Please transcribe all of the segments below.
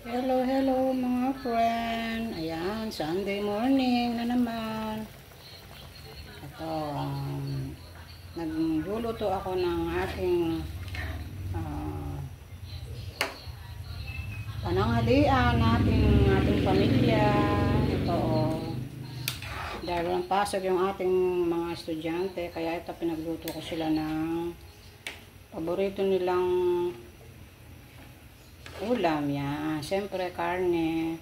Hello, hello mga friend. Ayan, Sunday morning na naman. Ito, nagluluto ako ng aking pananghalian ating pamilya. Ito, dahil ang pasok yung ating mga estudyante, kaya ito pinagluto ko sila ng paborito nilang ulam. Yan, siyempre karne.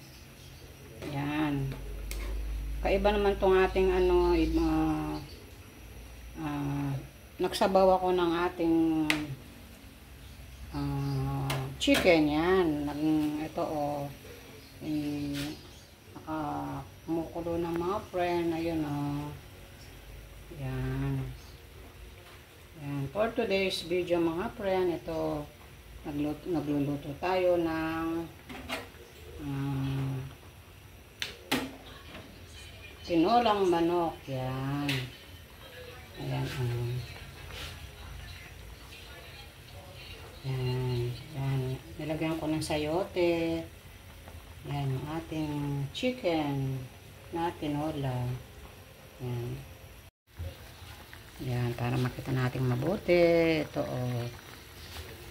Yan, kaiba naman tong ating nagsabaw ako ng ating chicken. Yan, ito kumukulo ng mga friend. Ayun yan. Yan, for today's video mga friend, ito nagluluto tayo ng tinolang manok. Yan. Ayan. Yan. Nilagyan ko ng sayote. Yan, yung ating chicken na tinola. Yan. Yan, para makita natin mabuti. Ito,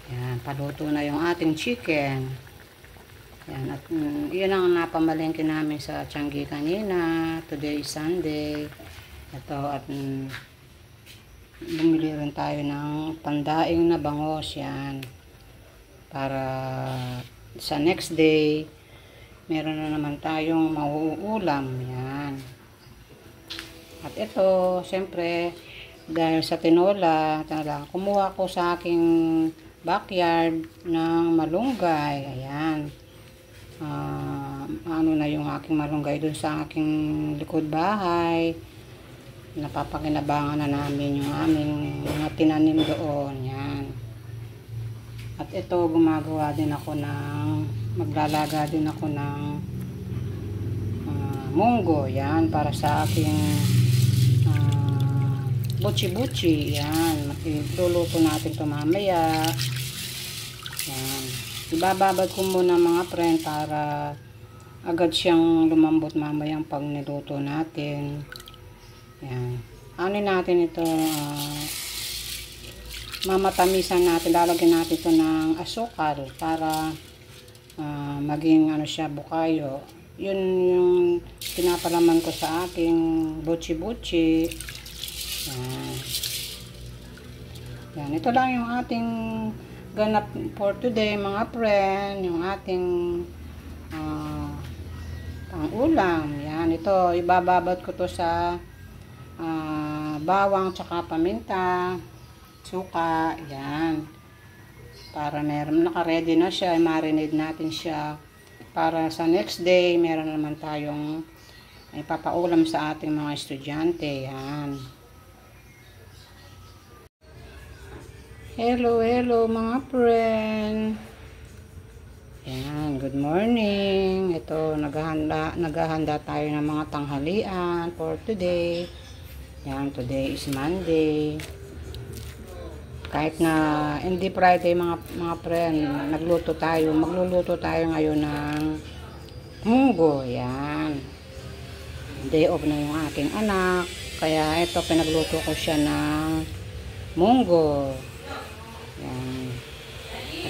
yan, paluto na yung ating chicken. Yan, at yun ang napamalengke namin sa Tiangge kanina. Today is Sunday. Ito, at bumili rin tayo ng pandaing na bangos. Yan, para sa next day meron na naman tayong mauulam. Yan. At ito, siyempre, dahil sa tinola, kumuha ko sa aking backyard ng malunggay. Ayan. Ano na yung aking malunggay dun sa aking likod bahay. Napapakinabangan na namin yung aming mga tinanim doon. Yan. At ito, gumagawa din ako maglalaga din ako ng munggo. Yan, para sa aking buchi-buchi. Yan, iluluto natin ito mamaya. Yan, ibababad ko muna mga friend para agad siyang lumambot mamayang pag niluto natin. Yan, ano natin ito, mamatamisan natin, lalagyan natin ito ng asukal para maging siya, bukayo. Yun yung pinapalaman ko sa aking buchi-buchi. Yan, ito lang yung ating ganap for today mga friend, yung ating pang-ulam. Yan, ito ibababad ko to sa bawang tsaka paminta, suka. Yan, para meron naka-ready na siya, i-marinate natin siya para sa next day meron naman tayong ipapaulam sa ating mga estudyante. Yan. Hello, hello mga friend. Yan, good morning. Ito, naghahanda tayo ng mga tanghalian for today. Yan, today is Monday. Kahit na hindi Friday mga friend, magluluto tayo ngayon ng munggo. Yan. Day off na yung aking anak. Kaya ito, pinagluto ko siya ng munggo. Yan.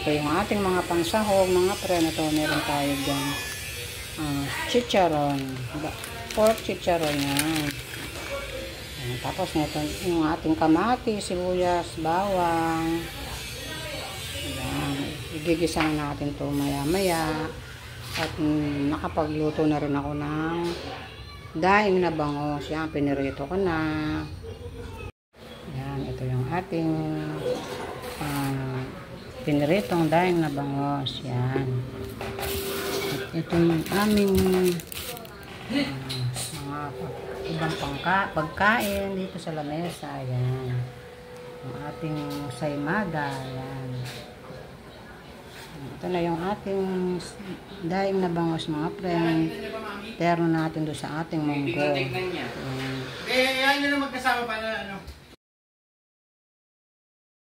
Ito yung ating mga pansahog mga friend. Ito, meron tayo dyan chicharon, pork chicharon. Yan. Yan. Tapos ito yung ating kamati, sibuyas, bawang. Yan. Igigisa natin ito maya maya. At nakapagluto na rin ako ng daing na bangos. Yan, pinirito ko na. Yan, ito yung ating piniritong daing na bangos. Yan. At ito yung aming mga ibang pagkain dito sa lamesa. Yan. Yung ating saymada. Yan. Ito na yung ating daing na bangos mga friend. Terno natin doon sa ating munggo. Yan nyo na magkasama para